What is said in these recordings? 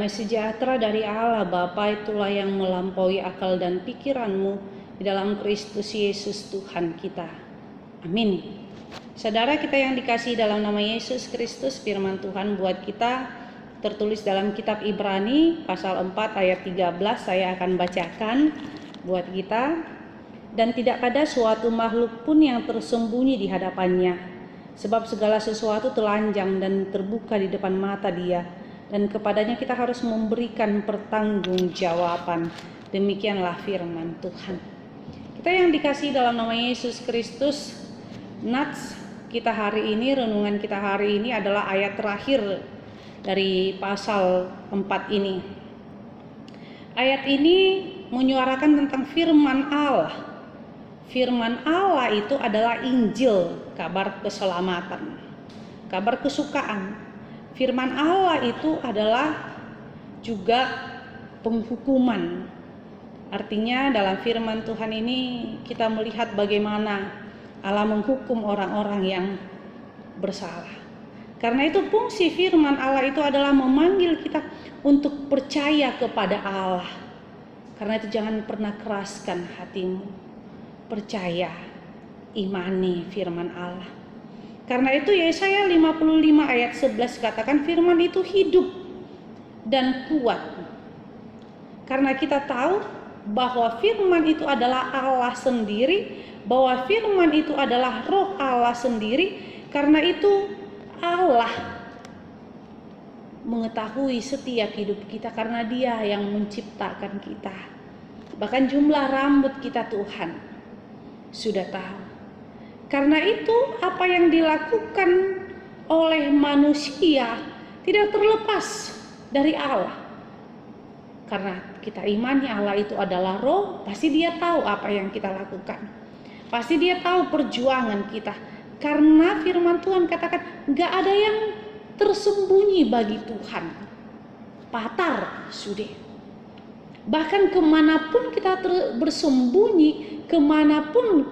Damai sejahtera dari Allah Bapa itulah yang melampaui akal dan pikiranmu di dalam Kristus Yesus Tuhan kita. Amin. Saudara kita yang dikasihi dalam nama Yesus Kristus, firman Tuhan buat kita tertulis dalam kitab Ibrani pasal 4 ayat 13. Saya akan bacakan buat kita. Dan tidak ada suatu makhluk pun yang tersembunyi di hadapannya, sebab segala sesuatu telanjang dan terbuka di depan mata Dia, dan kepadanya kita harus memberikan pertanggungjawaban. Demikianlah firman Tuhan. Kita yang dikasihi dalam nama Yesus Kristus, nats kita hari ini, renungan kita hari ini adalah ayat terakhir dari pasal 4 ini. Ayat ini menyuarakan tentang firman Allah. Firman Allah itu adalah Injil, kabar keselamatan, kabar kesukaan. Firman Allah itu adalah juga penghukuman. Artinya dalam firman Tuhan ini kita melihat bagaimana Allah menghukum orang-orang yang bersalah. Karena itu fungsi firman Allah itu adalah memanggil kita untuk percaya kepada Allah. Karena itu jangan pernah keraskan hatimu. Percaya, imani firman Allah. Karena itu Yesaya 55 ayat 11 katakan firman itu hidup dan kuat. Karena kita tahu bahwa firman itu adalah Allah sendiri, bahwa firman itu adalah roh Allah sendiri. Karena itu Allah mengetahui setiap hidup kita karena Dia yang menciptakan kita. Bahkan jumlah rambut kita Tuhan sudah tahu. Karena itu apa yang dilakukan oleh manusia tidak terlepas dari Allah. Karena kita imani Allah itu adalah roh, pasti Dia tahu apa yang kita lakukan. Pasti Dia tahu perjuangan kita. Karena firman Tuhan katakan gak ada yang tersembunyi bagi Tuhan. Patar sudah. Bahkan kemanapun kita bersembunyi, kemanapun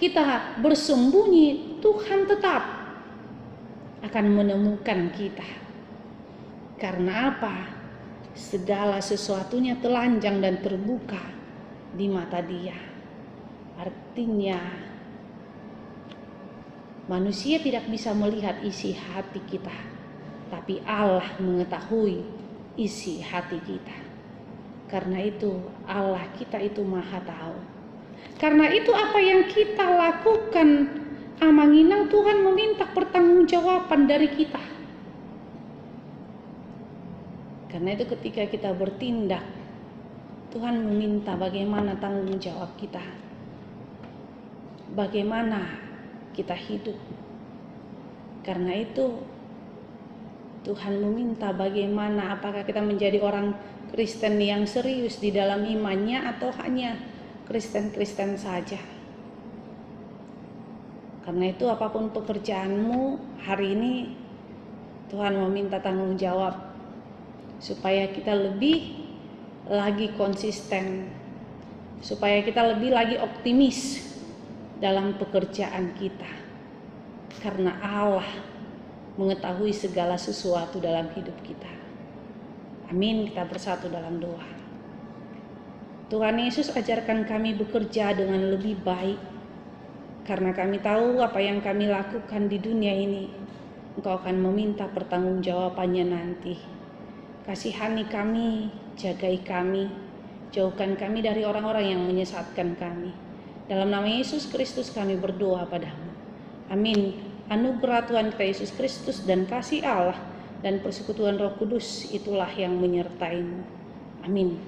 kita bersembunyi, Tuhan tetap akan menemukan kita. Karena apa? Segala sesuatunya telanjang dan terbuka di mata Dia. Artinya manusia tidak bisa melihat isi hati kita, tapi Allah mengetahui isi hati kita. Karena itu Allah kita itu Maha Tahu. Karena itu apa yang kita lakukan, amanginang Tuhan meminta pertanggungjawaban dari kita. Karena itu ketika kita bertindak, Tuhan meminta bagaimana tanggung jawab kita. Bagaimana kita hidup. Karena itu Tuhan meminta bagaimana, apakah kita menjadi orang Kristen yang serius di dalam imannya atau hanya Kristen-Kristen saja. Karena itu apapun pekerjaanmu hari ini, Tuhan meminta tanggung jawab supaya kita lebih lagi konsisten, supaya kita lebih lagi optimis dalam pekerjaan kita. Karena Allah mengetahui segala sesuatu dalam hidup kita. Amin, kita bersatu dalam doa. Tuhan Yesus, ajarkan kami bekerja dengan lebih baik. Karena kami tahu apa yang kami lakukan di dunia ini, Engkau akan meminta pertanggungjawabannya nanti. Kasihani kami, jagai kami, jauhkan kami dari orang-orang yang menyesatkan kami. Dalam nama Yesus Kristus kami berdoa padamu. Amin. Anugerah Tuhan kita Yesus Kristus dan kasih Allah dan persekutuan Roh Kudus itulah yang menyertaimu. Amin.